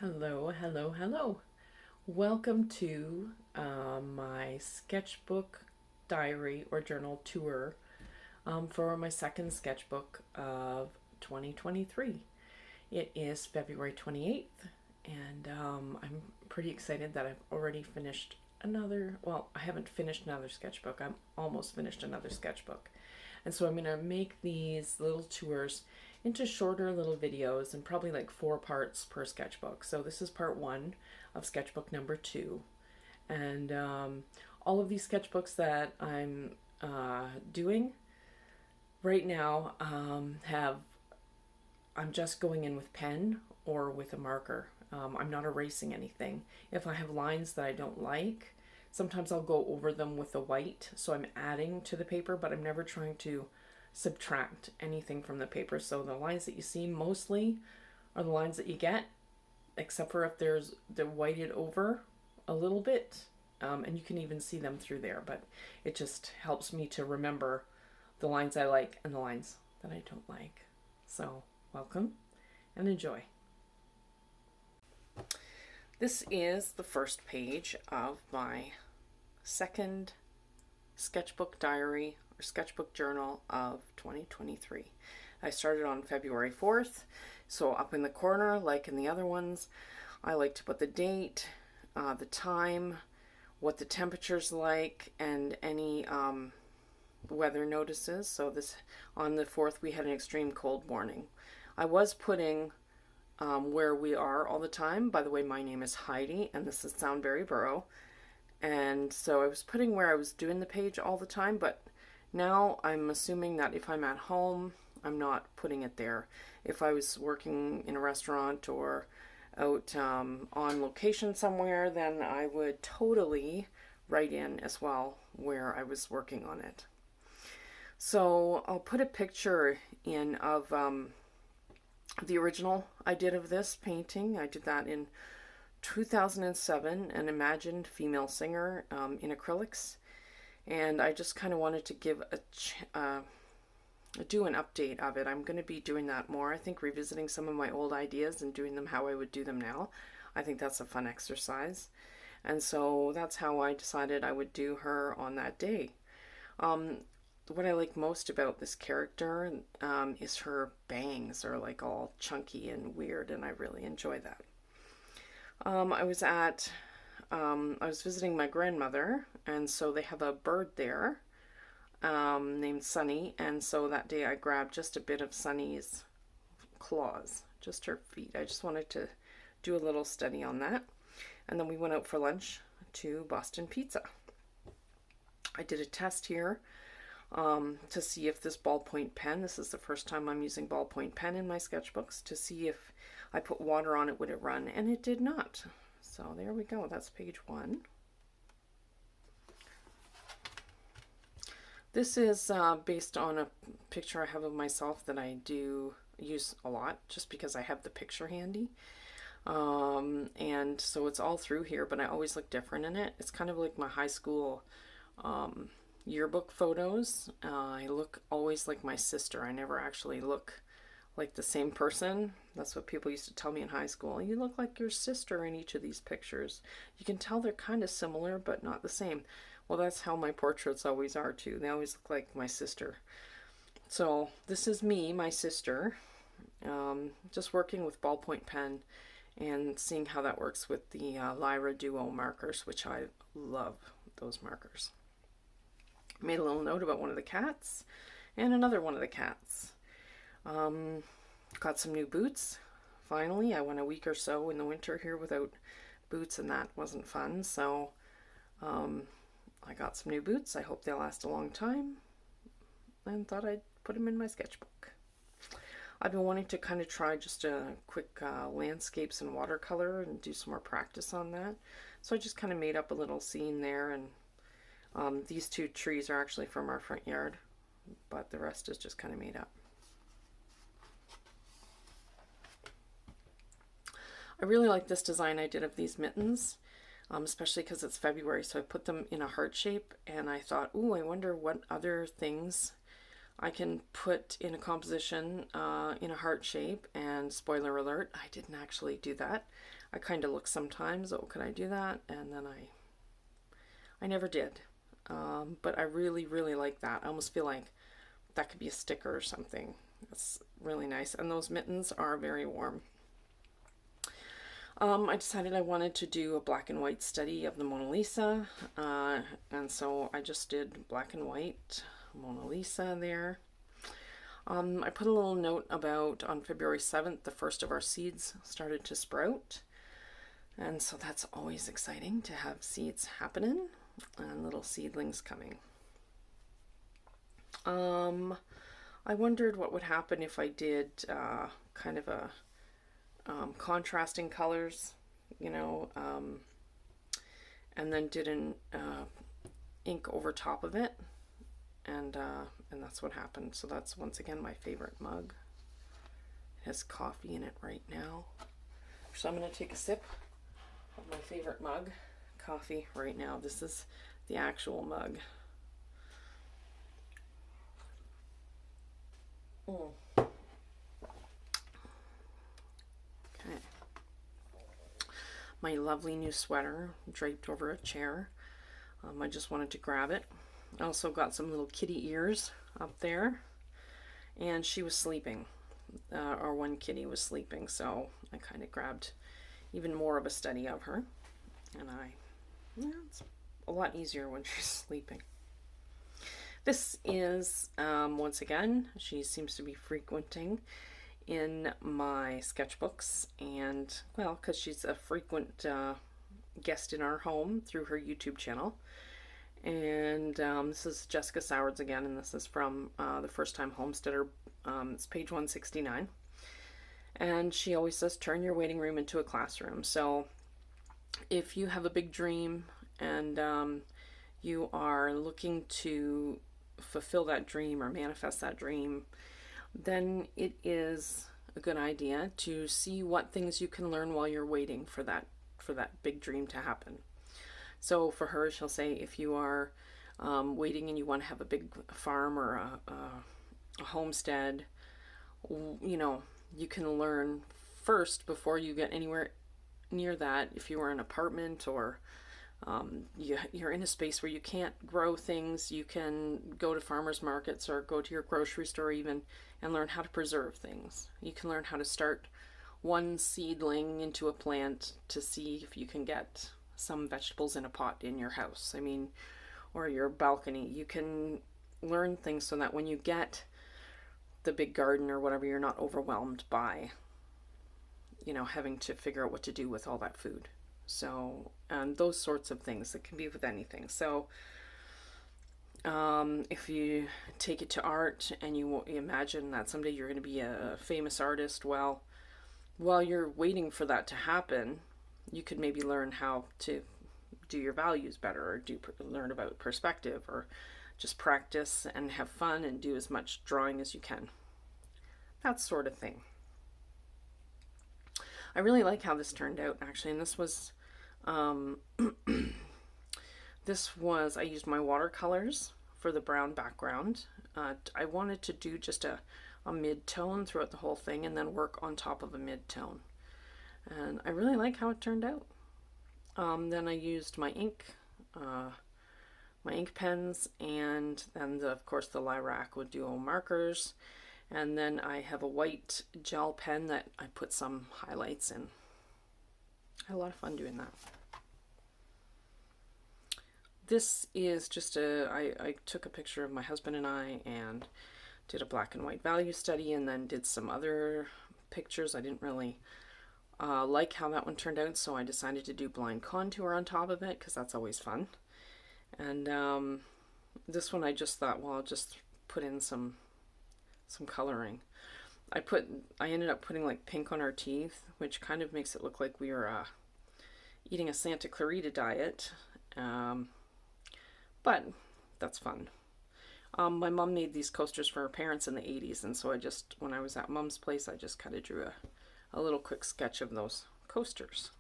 Hello, hello, hello. Welcome to my sketchbook diary or journal tour for my second sketchbook of 2023. It is February 28th, and I'm pretty excited that I've already finished I haven't finished another sketchbook. I'm almost finished another sketchbook. And so I'm going to make these little tours into shorter little videos and probably like 4 parts per sketchbook. So this is part 1 of sketchbook number 2. And all of these sketchbooks that I'm doing right now I'm just going in with pen or with a marker. I'm not erasing anything. If I have lines that I don't like, sometimes I'll go over them with the white, so I'm adding to the paper, but I'm never trying to subtract anything from the paper. So the lines that you see mostly are the lines that you get, except for if they're whited over a little bit, and you can even see them through there, but it just helps me to remember the lines I like and the lines that I don't like. So welcome and enjoy. This is the first page of my second sketchbook diary or sketchbook journal of 2023. I started on February 4th, so up in the corner, like in the other ones, I like to put the date, the time, what the temperature's like, and any weather notices. So this on the 4th we had an extreme cold morning. I was putting where we are all the time. By the way, my name is Heidi, and this is Soundberry Burrow. And so I was putting where I was doing the page all the time, but now I'm assuming that if I'm at home, I'm not putting it there. If I was working in a restaurant or out on location somewhere, then I would totally write in as well where I was working on it. So I'll put a picture in of the original I did of this painting. I did that in 2007, an imagined female singer in acrylics, and I just kind of wanted to give do an update of it. I'm going to be doing that more. I think revisiting some of my old ideas and doing them how I would do them now. I think that's a fun exercise, and so that's how I decided I would do her on that day. What I like most about this character is her bangs are like all chunky and weird, and I really enjoy that. I was visiting my grandmother, and so they have a bird there named Sunny, and so that day I grabbed just a bit of Sunny's claws, just her feet. I just wanted to do a little study on that. And then we went out for lunch to Boston Pizza. I did a test here to see if this ballpoint pen, this is the first time I'm using ballpoint pen in my sketchbooks, to see if I put water on it, would it run? And it did not. So there we go. That's page 1. This is based on a picture I have of myself that I do use a lot just because I have the picture handy. And so it's all through here, but I always look different in it. It's kind of like my high school yearbook photos. I look always like my sister. I never actually look like the same person. That's what people used to tell me in high school. You look like your sister in each of these pictures. You can tell they're kind of similar, but not the same. Well, that's how my portraits always are too. They always look like my sister. So this is me, my sister, just working with ballpoint pen and seeing how that works with the Lyra Duo markers, which I love those markers. Made a little note about one of the cats and another one of the cats. Got some new boots. Finally, I went a week or so in the winter here without boots, and that wasn't fun. So I got some new boots. I hope they'll last a long time, and thought I'd put them in my sketchbook. I've been wanting to kind of try just a quick landscapes and watercolor and do some more practice on that. So I just kind of made up a little scene there, and these 2 trees are actually from our front yard, but the rest is just kind of made up. I really like this design I did of these mittens, especially because it's February, so I put them in a heart shape, and I thought, ooh, I wonder what other things I can put in a composition in a heart shape, and spoiler alert, I didn't actually do that. I kind of look sometimes, oh, could I do that? And then I never did. But I really, really like that. I almost feel like that could be a sticker or something. That's really nice. And those mittens are very warm. I decided I wanted to do a black and white study of the Mona Lisa. And so I just did black and white Mona Lisa there. I put a little note about on February 7th, the first of our seeds started to sprout. And so that's always exciting to have seeds happening and little seedlings coming. I wondered what would happen if I did kind of a contrasting colors, you know, and then did an ink over top of it, and that's what happened. So that's once again my favorite mug. It has coffee in it right now. So I'm going to take a sip of my favorite mug, coffee, right now. This is the actual mug. Okay. My lovely new sweater draped over a chair. I just wanted to grab it. I also got some little kitty ears up there, and she was sleeping, or one kitty was sleeping, so I kind of grabbed even more of a study of her, and it's a lot easier when she's sleeping. This is, once again, she seems to be frequenting in my sketchbooks, and, well, because she's a frequent guest in our home through her YouTube channel. And this is Jessica Sowards again, and this is from the First Time Homesteader. It's page 169. And she always says, turn your waiting room into a classroom. So if you have a big dream and you are looking to fulfill that dream or manifest that dream, then it is a good idea to see what things you can learn while you're waiting for that big dream to happen. So for her, she'll say, if you are waiting and you want to have a big farm or a homestead, you know, you can learn first before you get anywhere near that. If you are in an apartment or you're in a space where you can't grow things, you can go to farmers markets or go to your grocery store even and learn how to preserve things. You can learn how to start one seedling into a plant to see if you can get some vegetables in a pot in your house. I mean, or your balcony. You can learn things so that when you get the big garden or whatever, you're not overwhelmed by, you know, having to figure out what to do with all that food. So, and those sorts of things. It can be with anything. So, if you take it to art and you imagine that someday you're going to be a famous artist, well, while you're waiting for that to happen, you could maybe learn how to do your values better, or learn about perspective, or just practice and have fun and do as much drawing as you can. That sort of thing. I really like how this turned out, actually, and this was I used my watercolors for the brown background. I wanted to do just a mid-tone throughout the whole thing and then work on top of a mid-tone. And I really like how it turned out. Then I used my ink pens, and then of course the Lyra Aqua Duo markers. And then I have a white gel pen that I put some highlights in. I had a lot of fun doing that. This is just I took a picture of my husband and I and did a black and white value study, and then did some other pictures. I didn't really like how that one turned out, so I decided to do blind contour on top of it because that's always fun. And this one I just thought, well, I'll just put in some coloring. I ended up putting like pink on our teeth, which kind of makes it look like we were eating a Santa Clarita diet. But that's fun. My mom made these coasters for her parents in the 80s, and so when I was at Mom's place, I just kind of drew a little quick sketch of those coasters.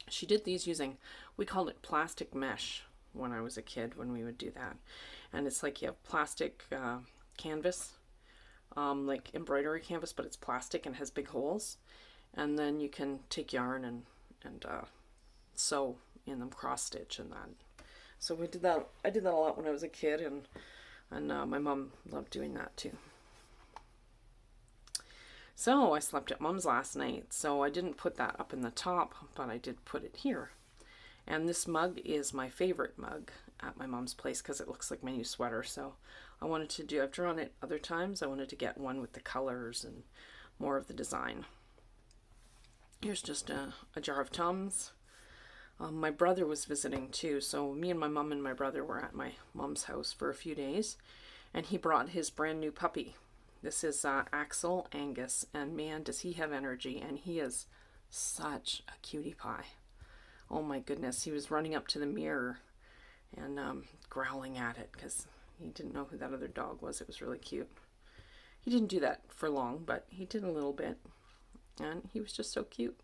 She did these using, we called it plastic mesh. when I was a kid when we would do that. And it's like you have plastic canvas, like embroidery canvas, but it's plastic and has big holes. And then you can take yarn and sew in them, cross stitch and that. So we did that. I did that a lot when I was a kid, and my mom loved doing that too. So I slept at Mom's last night, so I didn't put that up in the top, but I did put it here. And this mug is my favorite mug at my mom's place because it looks like my new sweater. So I wanted to do, I've drawn it other times, I wanted to get one with the colors and more of the design. Here's just a jar of Tums. My brother was visiting too, so me and my mom and my brother were at my mom's house for a few days, and he brought his brand new puppy. This is Axel Angus, and man, does he have energy, and he is such a cutie pie. Oh my goodness, he was running up to the mirror and growling at it because he didn't know who that other dog was. It was really cute. He didn't do that for long, but he did a little bit, and he was just so cute.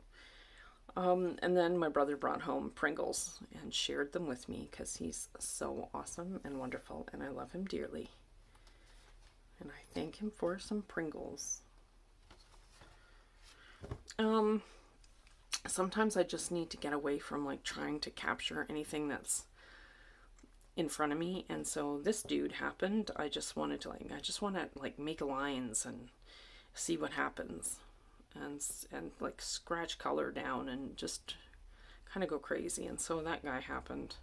And then my brother brought home Pringles and shared them with me because he's so awesome and wonderful, and I love him dearly. And I thank him for some Pringles. Sometimes I just need to get away from like trying to capture anything that's in front of me, and so this dude happened. I just want to make lines and see what happens. And like scratch color down and just kind of go crazy, and so that guy happened.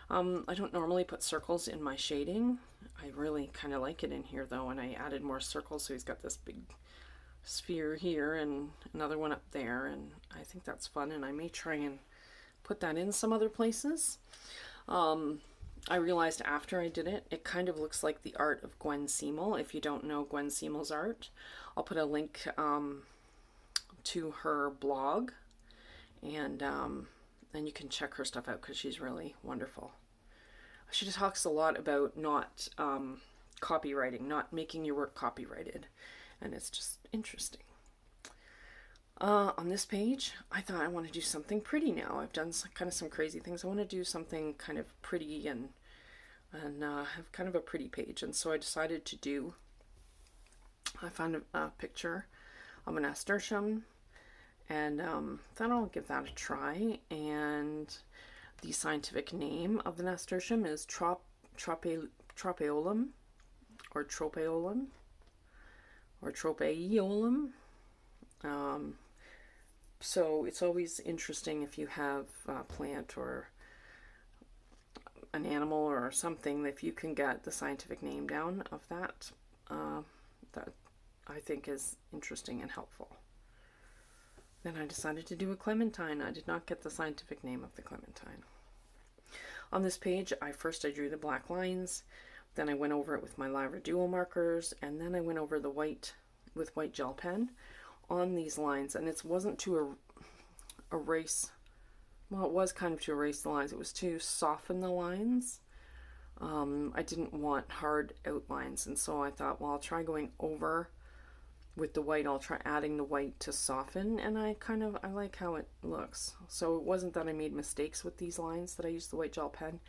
I don't normally put circles in my shading. I really kind of like it in here though, and I added more circles, so he's got this big sphere here and another one up there, and I think that's fun, and I may try and put that in some other places. I realized after I did it, it kind of looks like the art of Gwen Seemel. If you don't know Gwen Seemel's art, I'll put a link to her blog, and you can check her stuff out because she's really wonderful. She just talks a lot about not copywriting, not making your work copyrighted, and it's just interesting. On this page, I thought I want to do something pretty now. I've done some crazy things. I want to do something kind of pretty and have kind of a pretty page, and so I decided to do. I found a picture of an nasturtium, and thought I'll give that a try. And the scientific name of the nasturtium is tropaeolum or tropaeolum or tropaeolum. So it's always interesting if you have a plant or an animal or something, if you can get the scientific name down of that, that I think is interesting and helpful. Then I decided to do a clementine. I did not get the scientific name of the clementine. On this page, I drew the black lines, then I went over it with my Lyra dual markers, and then I went over the white with white gel pen on these lines, and it wasn't to erase, well, it was kind of to erase the lines, it was to soften the lines. I didn't want hard outlines, and so I thought, well, I'll try going over with the white. I'll try adding the white to soften, and I like how it looks. So it wasn't that I made mistakes with these lines that I used the white gel pen.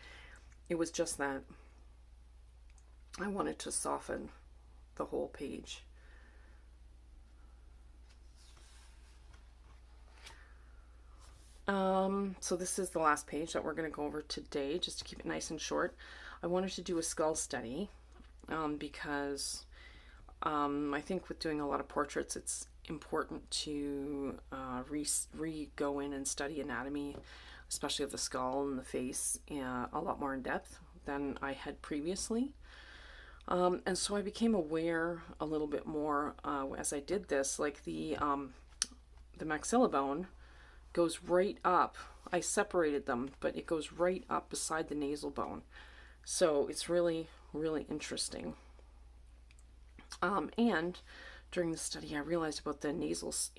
It was just that I wanted to soften the whole page. So this is the last page that we're going to go over today, just to keep it nice and short. I wanted to do a skull study because I think with doing a lot of portraits, it's important to go in and study anatomy, especially of the skull and the face, a lot more in depth than I had previously. And so I became aware a little bit more as I did this, like the maxilla bone goes right up. I separated them, but it goes right up beside the nasal bone. So it's really, really interesting. And during the study, I realized about the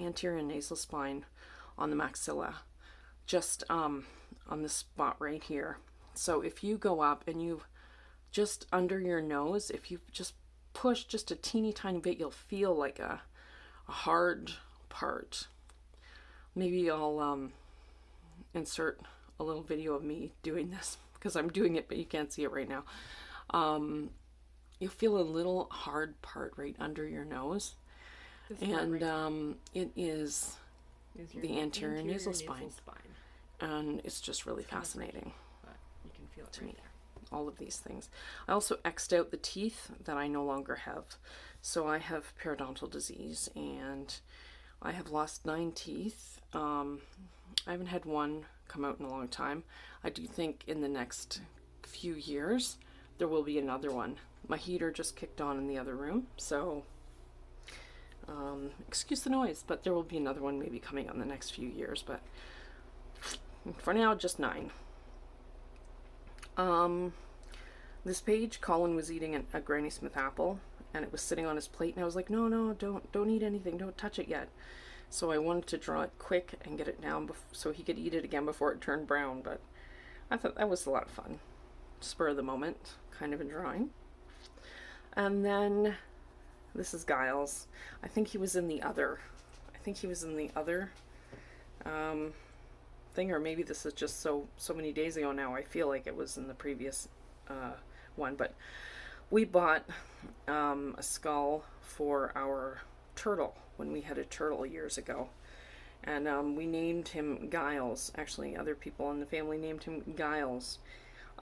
anterior nasal spine on the maxilla, just on this spot right here. So if you go up and you just under your nose, if you just push just a teeny tiny bit, you'll feel like a hard part. Maybe I'll insert a little video of me doing this because I'm doing it, but you can't see it right now. You'll feel a little hard part right under your nose. And it is the anterior nasal spine. And it's just really fascinating. But you can feel it to right me. there. All of these things. I also X'd out the teeth that I no longer have. So I have periodontal disease, and I have lost 9 teeth. I haven't had one come out in a long time. I do think in the next few years there will be another one. My heater just kicked on in the other room, so excuse the noise, but there will be another one maybe coming on the next few years, but for now, just 9. This page, Colin was eating a Granny Smith apple, and it was sitting on his plate, and I was like, no, don't eat anything, don't touch it yet. So I wanted to draw it quick and get it down so he could eat it again before it turned brown, but I thought that was a lot of fun. Spur of the moment, kind of a drawing. And then this is Giles. I think he was in the other. Thing, or maybe this is just so many days ago now. I feel like it was in the previous one, but we bought a skull for our turtle when we had a turtle years ago, and we named him Giles. Actually, other people in the family named him Giles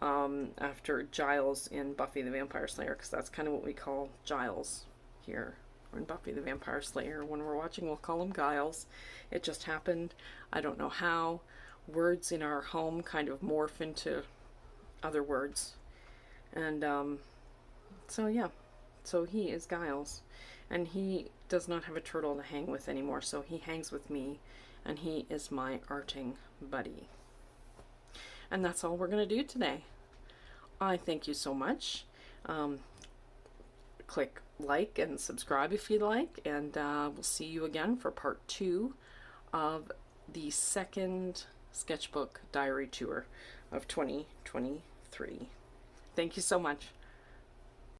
after Giles in Buffy the Vampire Slayer, because that's kind of what we call Giles here in Buffy the Vampire Slayer. When we're watching, we'll call him Giles. It just happened. I don't know how. Words in our home kind of morph into other words. And so yeah, so he is Giles. And he does not have a turtle to hang with anymore, so he hangs with me, and he is my arting buddy. And that's all we're going to do today. I thank you so much. Click like and subscribe if you'd like, and we'll see you again for part 2 of the second sketchbook diary tour of 2023. Thank you so much.